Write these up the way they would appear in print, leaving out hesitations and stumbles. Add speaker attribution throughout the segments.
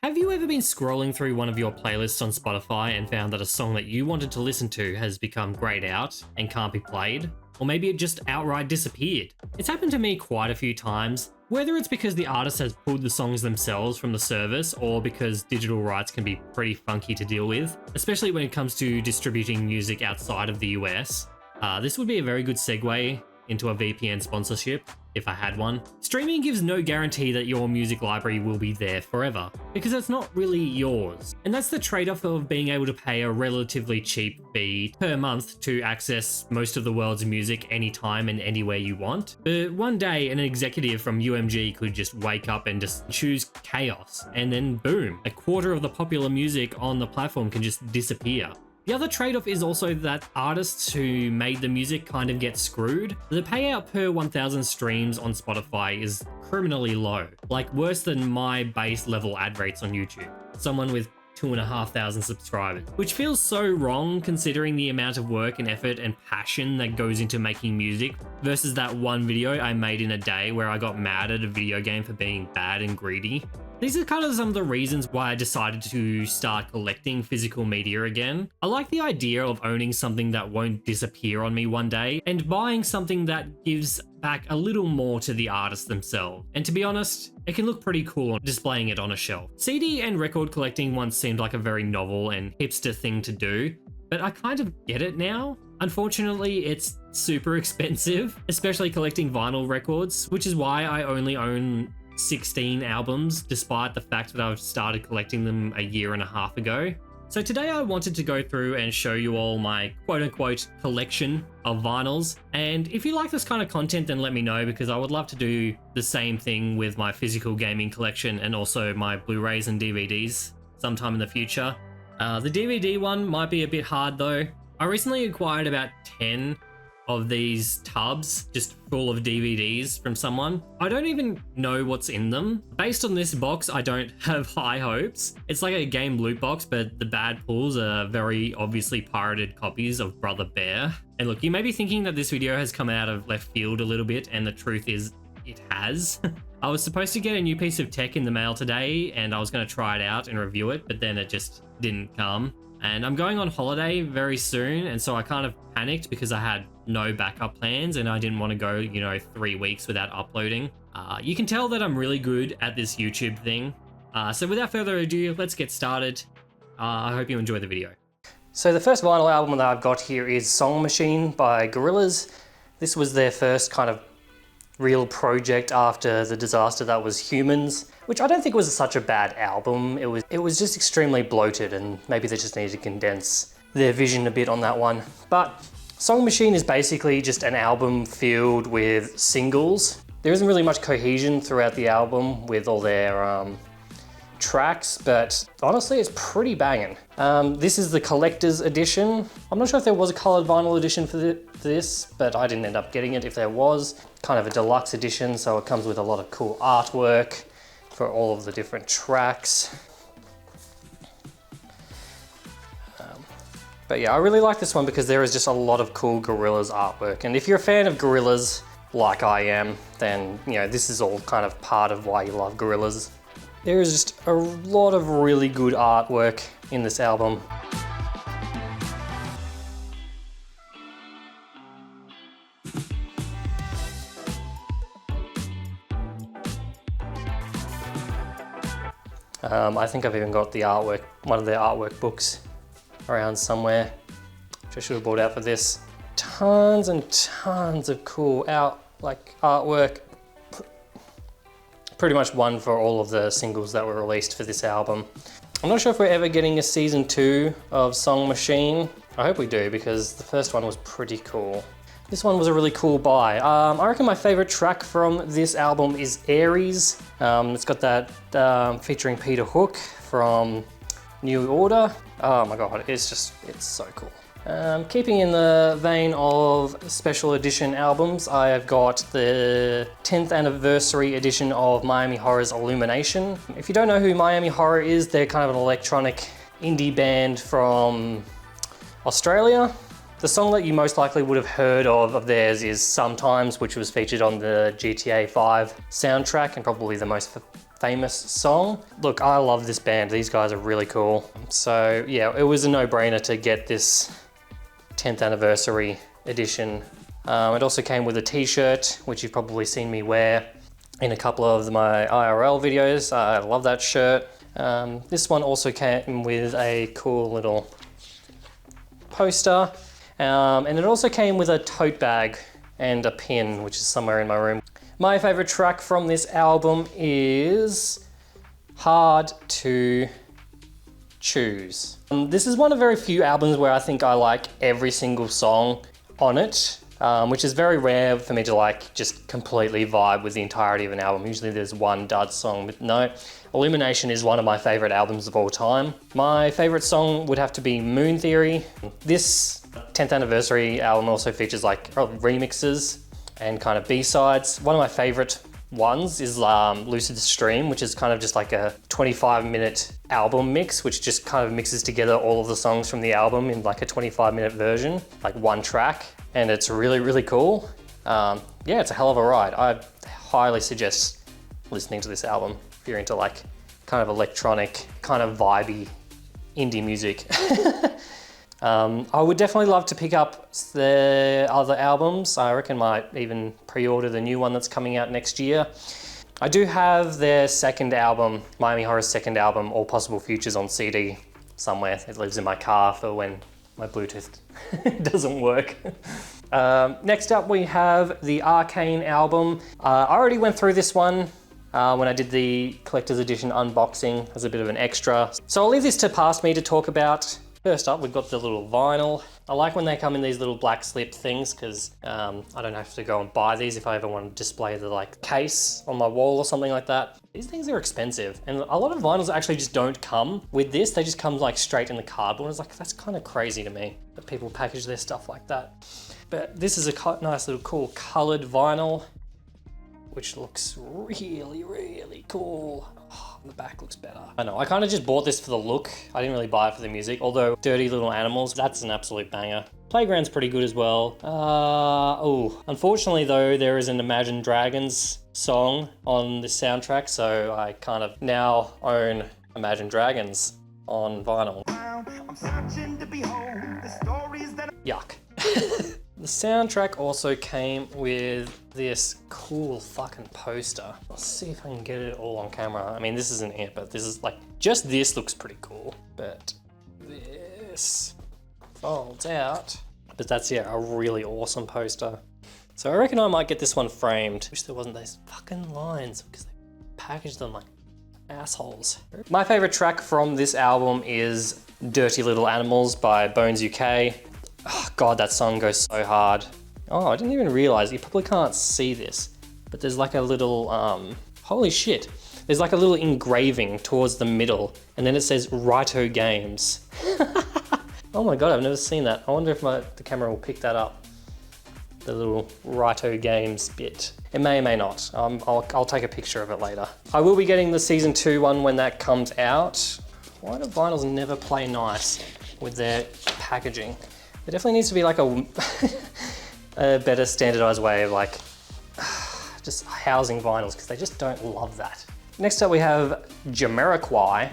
Speaker 1: Have you ever been scrolling through one of your playlists on Spotify and found that a song that you wanted to listen to has become grayed out and can't be played? Or maybe it just outright disappeared? It's happened to me quite a few times, whether it's because the artist has pulled the songs themselves from the service or because digital rights can be pretty funky to deal with, especially when it comes to distributing music outside of the US. This would be a very good segue into a VPN sponsorship, if I had one. Streaming gives no guarantee that your music library will be there forever, because it's not really yours. And that's the trade-off of being able to pay a relatively cheap fee per month to access most of the world's music anytime and anywhere you want. But one day, an executive from UMG could just wake up and just choose chaos, and then boom, a quarter of the popular music on the platform can just disappear. The other trade-off is also that artists who made the music kind of get screwed. The payout per 1,000 streams on Spotify is criminally low, like worse than my base level ad rates on YouTube. Someone with 2,500 subscribers, which feels so wrong considering the amount of work and effort and passion that goes into making music versus that one video I made in a day where I got mad at a video game for being bad and greedy. These are kind of some of the reasons why I decided to start collecting physical media again. I like the idea of owning something that won't disappear on me one day and buying something that gives back a little more to the artists themselves. And to be honest, it can look pretty cool displaying it on a shelf. CD and record collecting once seemed like a very novel and hipster thing to do, but I kind of get it now. Unfortunately, it's super expensive, especially collecting vinyl records, which is why I only own 16 albums, despite the fact that I've started collecting them a year and a half ago. So today I wanted to go through and show you all my quote-unquote collection of vinyls. And if you like this kind of content, then let me know, because I would love to do the same thing with my physical gaming collection and also my Blu-rays and DVDs sometime in the future. The DVD one might be a bit hard though. I recently acquired about 10 of these tubs just full of DVDs from someone. I don't even know what's in them. Based on this box, I don't have high hopes. It's like a game loot box, but the bad pulls are very obviously pirated copies of Brother Bear. And look, you may be thinking that this video has come out of left field a little bit, and the truth is it has. I was supposed to get a new piece of tech in the mail today, and I was going to try it out and review it, but then it just didn't come. And I'm going on holiday very soon, and so I kind of panicked because I had no backup plans and I didn't want to go, 3 weeks without uploading. You can tell that I'm really good at this YouTube thing. So without further ado, let's get started. I hope you enjoy the video. So the first vinyl album that I've got here is Song Machine by Gorillaz. This was their first kind of real project after the disaster that was Humans, which I don't think was such a bad album. It was just extremely bloated, and maybe they just needed to condense their vision a bit on that one. But Song Machine is basically just an album filled with singles. There isn't really much cohesion throughout the album with all their tracks, but honestly it's pretty banging. This is the collector's edition. I'm not sure if there was a colored vinyl edition for this, but I didn't end up getting it if there was. Kind of a deluxe edition, so it comes with a lot of cool artwork for all of the different tracks. But yeah, I really like this one because there is just a lot of cool Gorillaz artwork. And if you're a fan of Gorillaz, like I am, then this is all kind of part of why you love Gorillaz. There is just a lot of really good artwork in this album. I think I've even got the artwork, one of their artwork books around somewhere, which I should have brought out for this. Tons and tons of cool artwork. Pretty much one for all of the singles that were released for this album. I'm not sure if we're ever getting a season 2 of Song Machine. I hope we do, because the first one was pretty cool. This one was a really cool buy. I reckon my favorite track from this album is Aries. It's got that featuring Peter Hook from New Order. Oh my god, it's so cool. Keeping in the vein of special edition albums, I have got the 10th anniversary edition of Miami Horror's Illumination. If you don't know who Miami Horror is, they're kind of an electronic indie band from Australia. The song that you most likely would have heard of theirs is Sometimes, which was featured on the GTA 5 soundtrack and probably the most famous song. Look, I love this band. These guys are really cool. So yeah, it was a no-brainer to get this 10th anniversary edition. It also came with a t-shirt, which you've probably seen me wear in a couple of my IRL videos. I love that shirt. This one also came with a cool little poster. And it also came with a tote bag and a pin, which is somewhere in my room. My favorite track from this album is Hard to Choose. This is one of very few albums where I think I like every single song on it, which is very rare for me to like just completely vibe with the entirety of an album. Usually there's one dud song, but no. Illumination is one of my favorite albums of all time. My favorite song would have to be Moon Theory. This 10th anniversary album also features like remixes and kind of B-sides. One of my favorite ones is Lucid Stream, which is kind of just like a 25-minute album mix, which just kind of mixes together all of the songs from the album in like a 25-minute version, like one track. And it's really, really cool. Yeah, it's a hell of a ride. I highly suggest listening to this album if you're into like kind of electronic, kind of vibey indie music. I would definitely love to pick up the other albums. I reckon might even pre-order the new one that's coming out next year. I do have their second album, Miami Horror's second album, All Possible Futures, on CD somewhere. It lives in my car for when my Bluetooth doesn't work. Next up we have the Arcane album. I already went through this one when I did the collector's edition unboxing as a bit of an extra. So I'll leave this to past me to talk about. First up, we've got the little vinyl. I like when they come in these little black slip things because I don't have to go and buy these if I ever want to display the like case on my wall or something like that. These things are expensive, and a lot of vinyls actually just don't come with this. They just come like straight in the cardboard. It's like, that's kind of crazy to me that people package their stuff like that. But this is a nice little cool colored vinyl, which looks really, really cool. Oh, the back looks better. I know, I kind of just bought this for the look. I didn't really buy it for the music, although Dirty Little Animals, that's an absolute banger. Playground's pretty good as well. Oh, unfortunately though, there is an Imagine Dragons song on this soundtrack, so I kind of now own Imagine Dragons on vinyl. I'm searching to behold the stories that... Yuck. The soundtrack also came with this cool fucking poster. Let's see if I can get it all on camera. I mean, this isn't it, but this is like, just this looks pretty cool. But this folds out. But that's, yeah, a really awesome poster. So I reckon I might get this one framed. Wish there wasn't those fucking lines because they packaged them like assholes. My favorite track from this album is Dirty Little Animals by Bones UK. Oh God, that song goes so hard. Oh, I didn't even realize, you probably can't see this, but there's like a little, holy shit. There's like a little engraving towards the middle, and then it says Righto Games. Oh my God, I've never seen that. I wonder if the camera will pick that up. The little Righto Games bit. It may or may not. I'll take a picture of it later. I will be getting the season 2 one when that comes out. Why do vinyls never play nice with their packaging? There definitely needs to be like a better standardized way of like just housing vinyls, because they just don't love that. Next up we have Jamiroquai,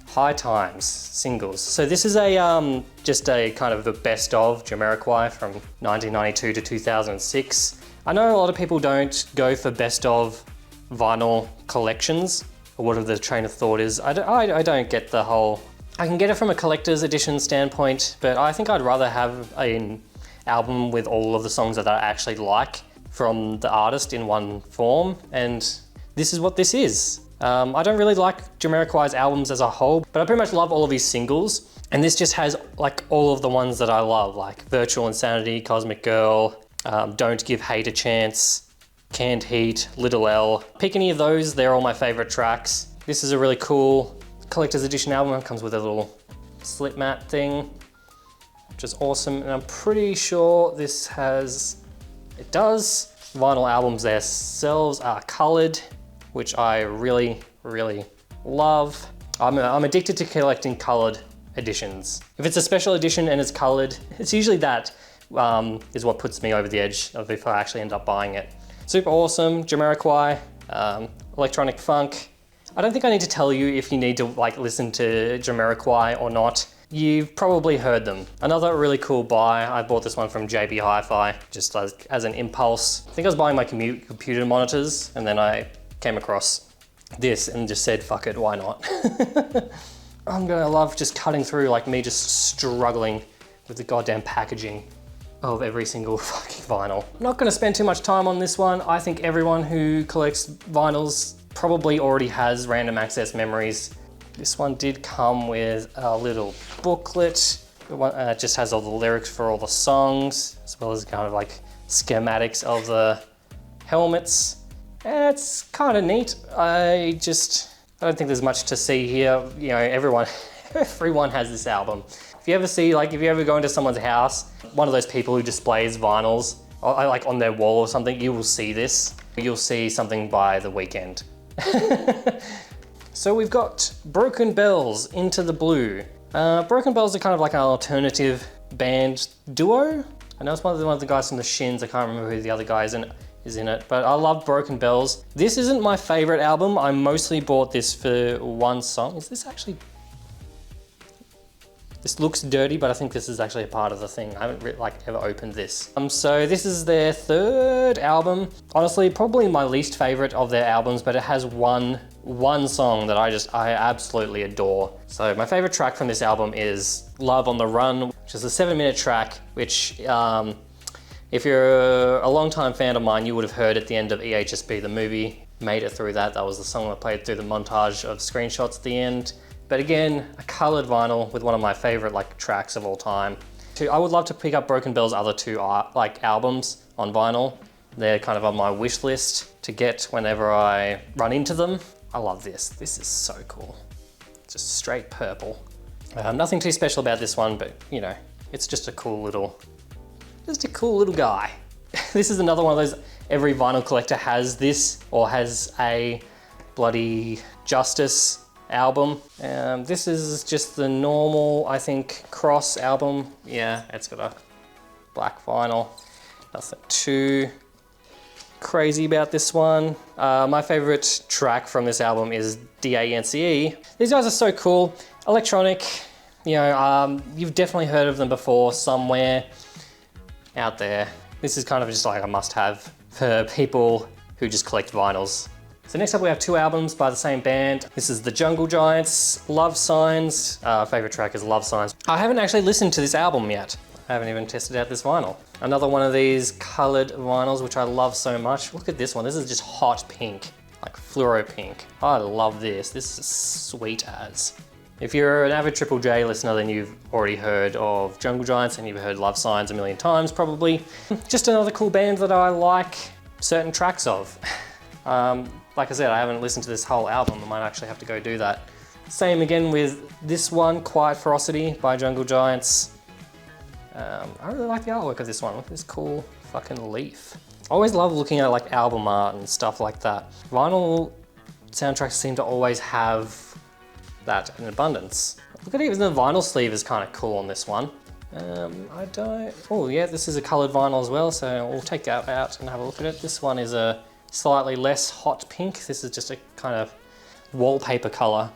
Speaker 1: High Times singles. So this is a just a kind of the best of Jamiroquai from 1992 to 2006. I know a lot of people don't go for best of vinyl collections, or whatever the train of thought is. I don't get the whole... I can get it from a collector's edition standpoint, but I think I'd rather have an album with all of the songs that I actually like from the artist in one form, and this is what this is. I don't really like Jamiroquai's albums as a whole, but I pretty much love all of his singles, and this just has like all of the ones that I love, like Virtual Insanity, Cosmic Girl, Don't Give Hate a Chance, Canned Heat, Little L. Pick any of those, they're all my favorite tracks. This is a really cool collector's edition album. It comes with a little slip mat thing, which is awesome, and I'm pretty sure this has, it does. Vinyl albums themselves are colored, which I really, really love. I'm addicted to collecting colored editions. If it's a special edition and it's colored, it's usually that is what puts me over the edge of if I actually end up buying it. Super awesome, Jamiroquai, electronic funk. I don't think I need to tell you if you need to like listen to Jamiroquai or not. You've probably heard them. Another really cool buy, I bought this one from JB Hi-Fi just as an impulse. I think I was buying my computer monitors and then I came across this and just said, fuck it, why not? I'm gonna love just cutting through, like me just struggling with the goddamn packaging of every single fucking vinyl. I'm not gonna spend too much time on this one. I think everyone who collects vinyls probably already has random access memories. This one did come with a little booklet. It just has all the lyrics for all the songs, as well as kind of like schematics of the helmets. And it's kind of neat. I don't think there's much to see here. You know, everyone has this album. If you ever go into someone's house, one of those people who displays vinyls, like on their wall or something, you will see this. You'll see something by The Weeknd. So we've got Broken Bells, Into the Blue. Broken Bells are kind of like an alternative band duo. I know it's one of the guys from the Shins. I can't remember who the other guy is in it, but I love Broken Bells. This isn't my favorite album. I mostly bought this for one song. Is this actually... This looks dirty, but I think this is actually a part of the thing. I haven't ever opened this. So this is their third album. Honestly, probably my least favorite of their albums, but it has one song that I absolutely adore. So my favorite track from this album is Love on the Run, which is a 7-minute track, which if you're a long-time fan of mine, you would have heard at the end of EHSB, the movie. Made it through that. That was the song that played through the montage of screenshots at the end. But again, a colored vinyl with one of my favorite tracks of all time. I would love to pick up Broken Bell's other two albums on vinyl. They're kind of on my wish list to get whenever I run into them. I love this. This is so cool. Just straight purple. Nothing too special about this one, but you know, it's just a cool little guy. This is another one of those, every vinyl collector has this or has a bloody Justice album. This is just the normal, I think, Cross album. Yeah, it's got a black vinyl. Nothing too crazy about this one. My favorite track from this album is DANCE. These guys are so cool. Electronic, you know, you've definitely heard of them before somewhere out there. This is kind of just like a must-have for people who just collect vinyls. So next up we have two albums by the same band. This is the Jungle Giants, Love Signs. Favorite track is Love Signs. I haven't actually listened to this album yet. I haven't even tested out this vinyl. Another one of these colored vinyls, which I love so much. Look at this one. This is just hot pink, like fluoro pink. I love this. This is sweet as. If you're an avid Triple J listener, then you've already heard of Jungle Giants and you've heard Love Signs a million times probably. Just another cool band that I like certain tracks of. Like I said, I haven't listened to this whole album. I might actually have to go do that. Same again with this one, Quiet Ferocity by Jungle Giants. I really like the artwork of this one. Look at this cool fucking leaf. I always love looking at like album art and stuff like that. Vinyl soundtracks seem to always have that in abundance. Look at even the vinyl sleeve is kind of cool on this one. Oh yeah, this is a colored vinyl as well, so we'll take that out and have a look at it. This one is a slightly less hot pink. This is just a kind of wallpaper color.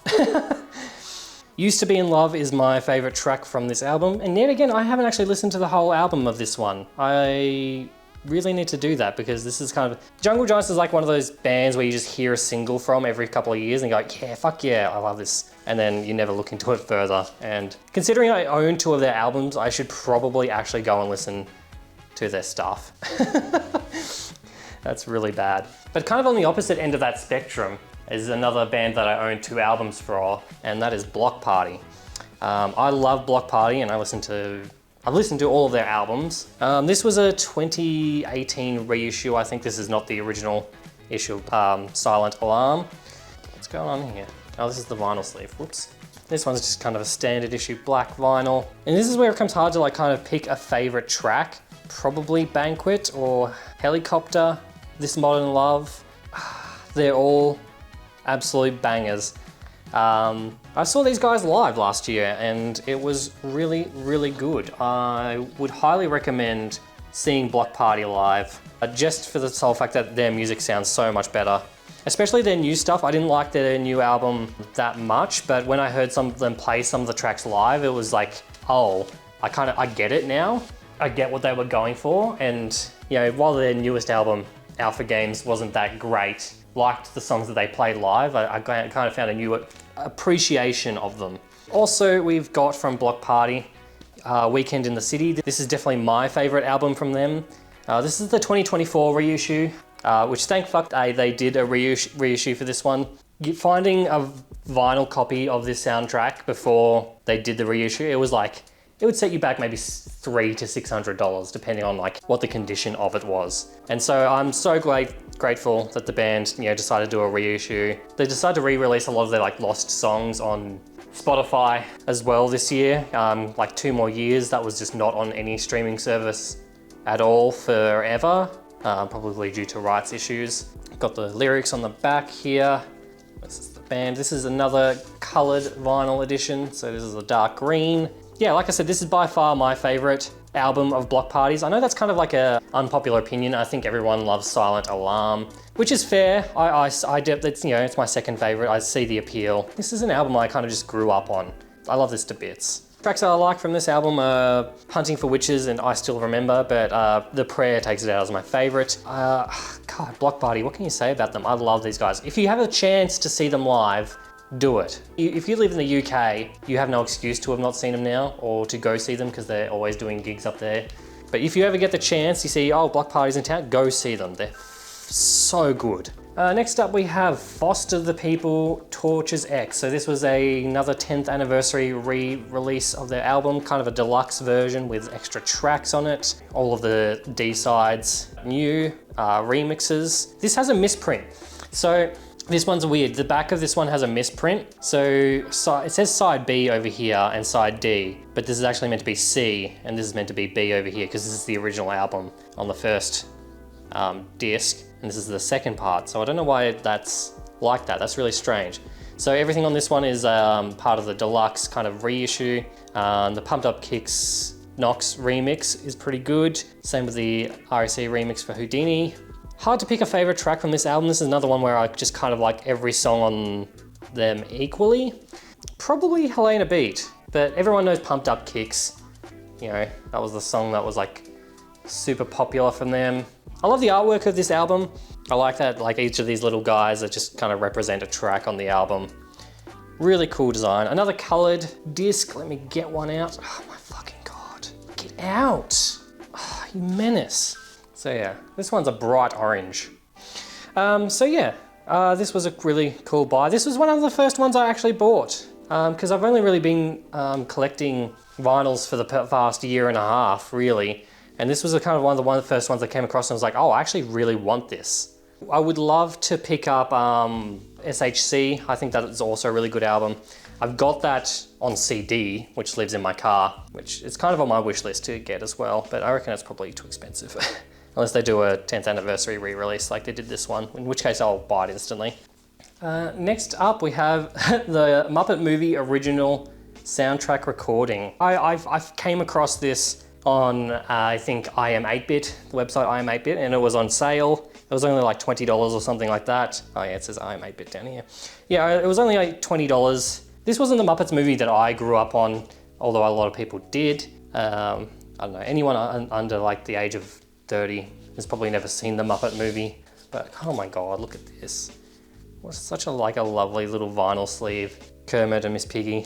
Speaker 1: Used to Be in Love is my favorite track from this album, and yet again, I haven't actually listened to the whole album of this one. I really need to do that because this is kind of... Jungle Giants is like one of those bands where you just hear a single from every couple of years and go, yeah, fuck yeah, I love this. And then you never look into it further. And considering I own two of their albums, I should probably actually go and listen to their stuff. That's really bad. But kind of on the opposite end of that spectrum is another band that I own two albums for, and that is Bloc Party. I love Bloc Party and I've listened to all of their albums. This was a 2018 reissue. I think this is not the original issue, Silent Alarm. What's going on here? Oh, this is the vinyl sleeve, whoops. This one's just kind of a standard issue black vinyl. And this is where it becomes hard to like kind of pick a favorite track. Probably Banquet or Helicopter, This Modern Love. They're all absolute bangers. I saw these guys live last year and it was really, really good. I would highly recommend seeing Bloc Party live, just for the sole fact that their music sounds so much better. especially their new stuff. I didn't like their new album that much, but when I heard some of them play some of the tracks live, it was like, oh, I get it now. I get what they were going for. And you know, while their newest album, Alpha Games, wasn't that great, liked the songs that they played live, I kind of found a new appreciation of them. Also, we've got from Bloc Party, Weekend in the City. This is definitely my favorite album from them. This is the 2024 reissue, which thank fuck they did a reissue for this one. Finding a vinyl copy of this soundtrack before they did the reissue, it was like, it would set you back maybe $300 to $600, depending on like what the condition of it was. And so I'm so grateful that the band, you know, decided to do a reissue. They decided to re-release a lot of their like lost songs on Spotify as well this year. Like 2 more years, that was just not on any streaming service at all forever, probably due to rights issues. Got the lyrics on the back here. This is the band. This is another colored vinyl edition. So this is a dark green. Yeah, like I said, this is by far my favorite album of Bloc Party's. I know that's kind of like a unpopular opinion. I think everyone loves Silent Alarm, which is fair. It's, you know, it's my second favorite. I see the appeal. This is an album I kind of just grew up on. I love this to bits. Tracks that I like from this album are Hunting for Witches and I Still Remember, but The Prayer takes it out as my favorite. God, Bloc Party, what can you say about them? I love these guys. If you have a chance to see them live, do it. If you live in the UK, you have no excuse to have not seen them now or to go see them because they're always doing gigs up there. But if you ever get the chance, you see, oh, Bloc Party's in town, go see them. They're so good. Next up we have Foster the People, Tortures X. So this was another 10th anniversary re-release of their album, kind of a deluxe version with extra tracks on it. All of the D-sides, new remixes. This has a misprint. So this one's weird. The back of this one has a misprint. So it says side B over here and side D, but this is actually meant to be C and this is meant to be B over here because this is the original album on the first disc and this is the second part. So I don't know why that's like that. That's really strange. So everything on this one is part of the deluxe kind of reissue. The Pumped Up Kicks Nox remix is pretty good. Same with the REC remix for Houdini. Hard to pick a favorite track from this album. This is another one where I just kind of like every song on them equally. Probably Helena Beat, but everyone knows Pumped Up Kicks. You know, that was the song that was like super popular from them. I love the artwork of this album. I like that, like each of these little guys that just kind of represent a track on the album. Really cool design. Another colored disc. Let me get one out. Oh my fucking God. Get out. Oh, you menace. So yeah, this one's a bright orange. So yeah, this was a really cool buy. This was one of the first ones I actually bought because I've only really been collecting vinyls for the past year and a half, really. And this was a kind of one of the first ones I came across and I was like, oh, I actually really want this. I would love to pick up SHC. I think that is also a really good album. I've got that on CD, which lives in my car, which is kind of on my wish list to get as well, but I reckon it's probably too expensive. Unless they do a 10th anniversary re-release like they did this one, in which case I'll buy it instantly. Next up we have the Muppet Movie original soundtrack recording. I came across this on, I think, IM8bit, the website IM8bit, and it was on sale. It was only like $20 or something like that. Oh yeah, it says IM8bit down here. Yeah, it was only like $20. This wasn't the Muppets movie that I grew up on, although a lot of people did. I don't know, anyone under like the age of 30 has probably never seen the Muppet Movie, but oh my God, look at this. What's such a lovely little vinyl sleeve. Kermit and Miss Piggy.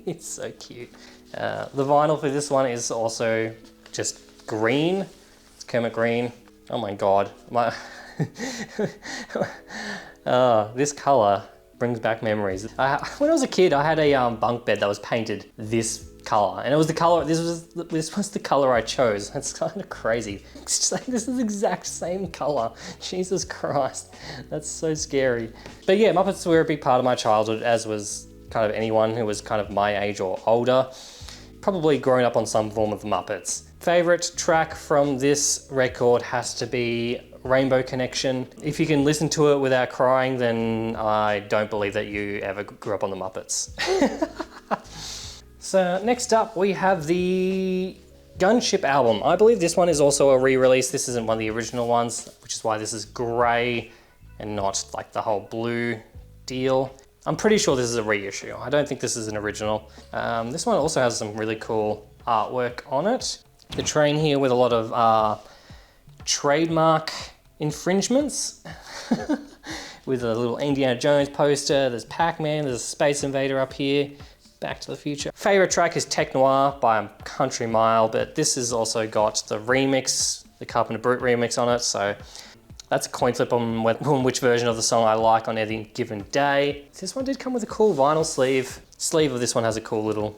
Speaker 1: It's so cute. The vinyl for this one is also just green. It's Kermit green. Oh my God. This color brings back memories. When I was a kid, I had a bunk bed that was painted this color, and it was the color. This was the color I chose. That's kind of crazy. It's just like, this is the exact same color. Jesus Christ, that's so scary. But yeah, Muppets were a big part of my childhood, as was kind of anyone who was kind of my age or older. Probably grown up on some form of Muppets. Favorite track from this record has to be Rainbow Connection. If you can listen to it without crying, then I don't believe that you ever grew up on the Muppets. So next up we have the Gunship album. I believe this one is also a re-release. This isn't one of the original ones, which is why this is grey
Speaker 2: and not like the whole blue deal. I'm pretty sure this is a reissue. I don't think this is an original. This one also has some really cool artwork on it. The train here with a lot of trademark infringements. With a little Indiana Jones poster, there's Pac-Man, there's a Space Invader up here, Back to the Future. Favorite track is Tech Noir by a country mile, but this has also got the remix, the Carpenter Brute remix on it, so that's a coin flip on which version of the song I like on any given day. This one did come with a cool vinyl sleeve. Sleeve of this one has a cool little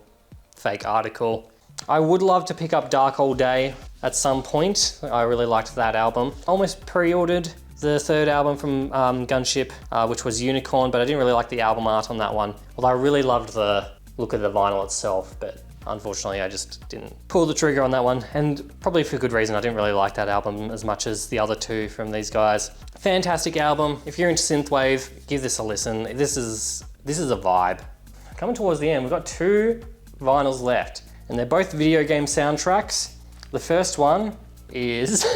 Speaker 2: fake article. I would love to pick up Dark All Day at some point. I really liked that album. Almost pre-ordered the third album from Gunship, which was Unicorn, but I didn't really like the album art on that one. Although I really loved the look of the vinyl itself, but unfortunately I just didn't pull the trigger on that one, and probably for good reason. I didn't really like that album as much as the other two from these guys. Fantastic album. If you're into synthwave, give this a listen. This is a vibe. Coming towards the end, we've got 2 vinyls left, and they're both video game soundtracks. The first one is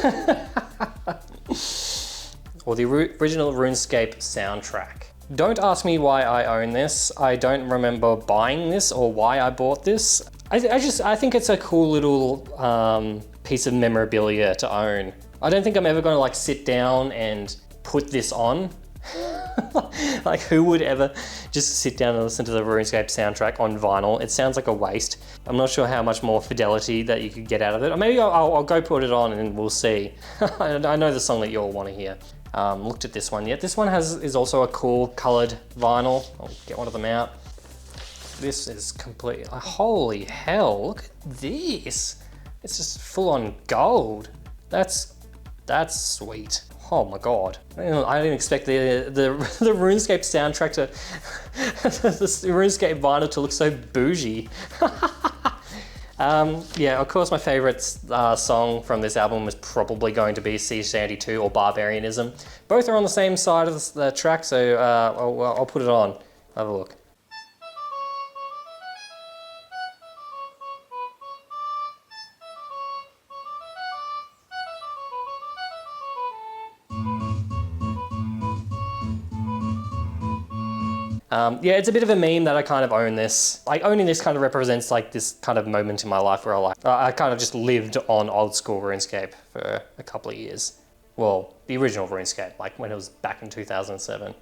Speaker 2: or the original RuneScape soundtrack. Don't ask me why I own this. I don't remember buying this or why I bought this. I think it's a cool little piece of memorabilia to own. I don't think I'm ever gonna like sit down and put this on. Like, who would ever just sit down and listen to the RuneScape soundtrack on vinyl? It sounds like a waste. I'm not sure how much more fidelity that you could get out of it. Or maybe I'll go put it on and we'll see. I know the song that you all want to hear. Looked at this one yet. This one is also a cool colored vinyl. I'll get one of them out. This is completely, holy hell, look at this. It's just full on gold. That's sweet. Oh my God. I didn't expect the RuneScape soundtrack to, the RuneScape vinyl to look so bougie. Yeah, of course my favorite song from this album was probably going to be C72 or Barbarianism. Both are on the same side of the track, so I'll put it on. Have a look. Yeah, it's a bit of a meme that I kind of own this. Like, owning this kind of represents like this kind of moment in my life where I kind of just lived on old school RuneScape for a couple of years. Well, the original RuneScape, like when it was back in 2007.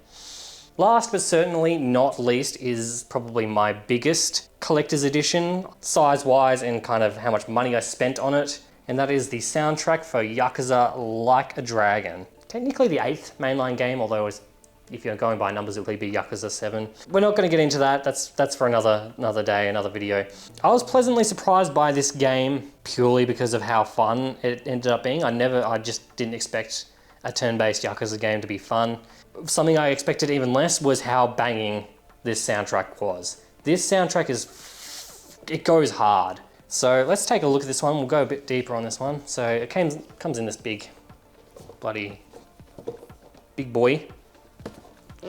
Speaker 2: Last but certainly not least is probably my biggest collector's edition, size-wise and kind of how much money I spent on it. And that is the soundtrack for Yakuza Like a Dragon. Technically the 8th mainline game, although it's, if you're going by numbers, it'll be Yakuza 7. We're not going to get into that. That's for another day, another video. I was pleasantly surprised by this game purely because of how fun it ended up being. I just didn't expect a turn-based Yakuza game to be fun. Something I expected even less was how banging this soundtrack was. This soundtrack it goes hard. So let's take a look at this one. We'll go a bit deeper on this one. So it comes in this big boy.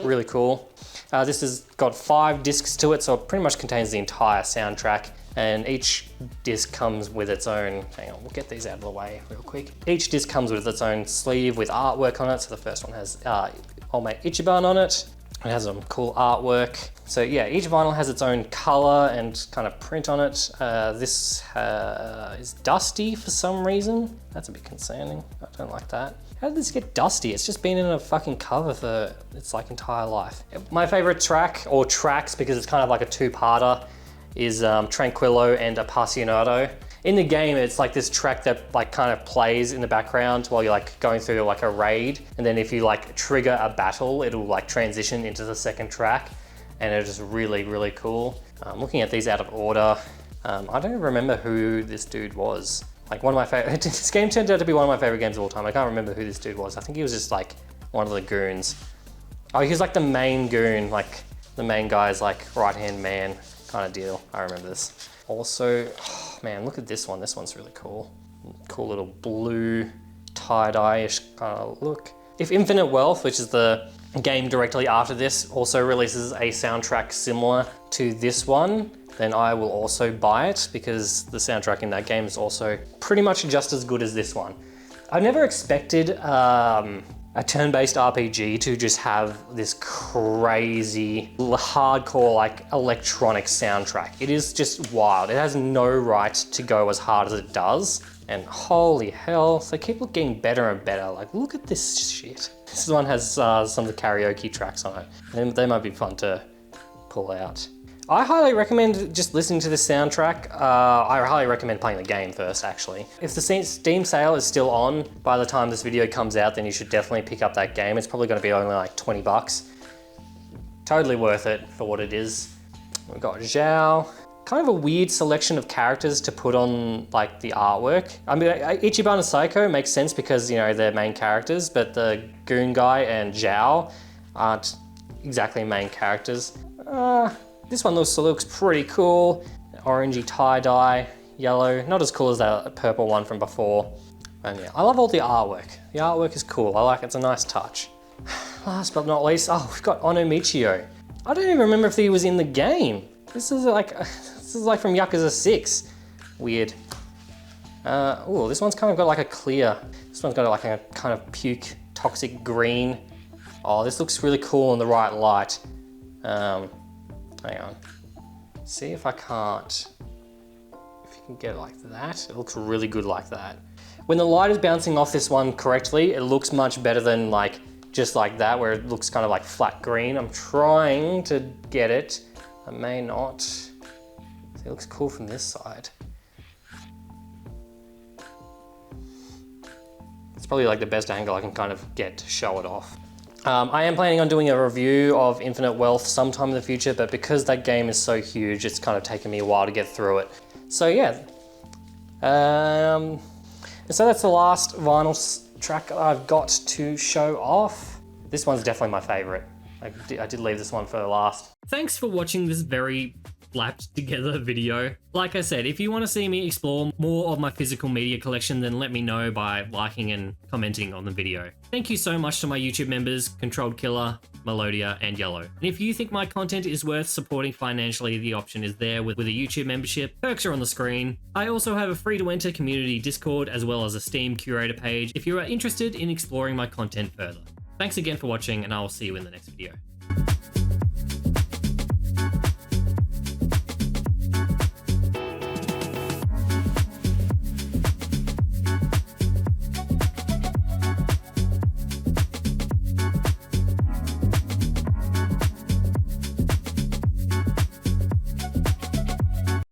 Speaker 2: Really cool. This has got 5 discs to it, so it pretty much contains the entire soundtrack, and each disc comes with its own, hang on, we'll get these out of the way real quick. Each disc comes with its own sleeve with artwork on it. So the first one has Old Mate Ichiban on it. It has some cool artwork. So yeah, each vinyl has its own color and kind of print on it. This is dusty for some reason. That's a bit concerning. I don't like that. How did this get dusty? It's just been in a fucking cover for its like entire life. My favorite track, or tracks, because it's kind of like a 2-parter, is Tranquillo and Appassionato. In the game, it's like this track that like kind of plays in the background while you're like going through like a raid. And then if you like trigger a battle, it'll like transition into the second track. And it's just really, really cool. Looking at these out of order, I don't remember who this dude was. Like one of my favorite, this game turned out to be one of my favorite games of all time. I can't remember who this dude was. I think he was just like one of the goons. Oh, he was like the main goon, like the main guy's like right-hand man kind of deal. I remember this. Also, oh man, look at this one. This one's really cool. Cool little blue tie-dye-ish kind of look. If Infinite Wealth, which is the game directly after this, also releases a soundtrack similar to this one, then I will also buy it, because the soundtrack in that game is also pretty much just as good as this one. I never expected a turn-based RPG to just have this crazy, hardcore, like electronic soundtrack. It is just wild. It has no right to go as hard as it does. And holy hell, they keep getting better and better. Like, look at this shit. This one has some of the karaoke tracks on it. And they might be fun to pull out. I highly recommend just listening to the soundtrack. I highly recommend playing the game first, actually. If the Steam sale is still on by the time this video comes out, then you should definitely pick up that game. It's probably gonna be only like 20 bucks. Totally worth it for what it is. We've got Zhao. Kind of a weird selection of characters to put on like the artwork. I mean, Ichiban and Psycho makes sense because, you know, they're main characters, but the Goon Guy and Zhao aren't exactly main characters. This one looks pretty cool. Orangey tie-dye, yellow. Not as cool as that purple one from before. And yeah, I love all the artwork. The artwork is cool. I like it. It's a nice touch. Last but not least, oh, we've got Ono Michio. I don't even remember if he was in the game. This is like from Yakuza 6. Weird. Oh, this one's kind of got like a clear. This one's got like a kind of puke, toxic green. Oh, this looks really cool in the right light. Hang on. See if I can't. If you can get it like that, it looks really good like that. When the light is bouncing off this one correctly, it looks much better than like just like that, where it looks kind of like flat green. I'm trying to get it. I may not. See, it looks cool from this side. It's probably like the best angle I can kind of get to show it off. I am planning on doing a review of Infinite Wealth sometime in the future, but because that game is so huge, it's kind of taken me a while to get through it. So yeah. So that's the last vinyl track I've got to show off. This one's definitely my favorite. I did leave this one for last.
Speaker 1: Thanks for watching this very slapped together video. Like I said, if you want to see me explore more of my physical media collection, then let me know by liking and commenting on the video. Thank you so much to my YouTube members, Controlled Killer, Melodia, and Yellow. And if you think my content is worth supporting financially, the option is there with a YouTube membership. Perks are on the screen. I also have a free to enter community Discord, as well as a Steam curator page if you are interested in exploring my content further. Thanks again for watching, and I will see you in the next video.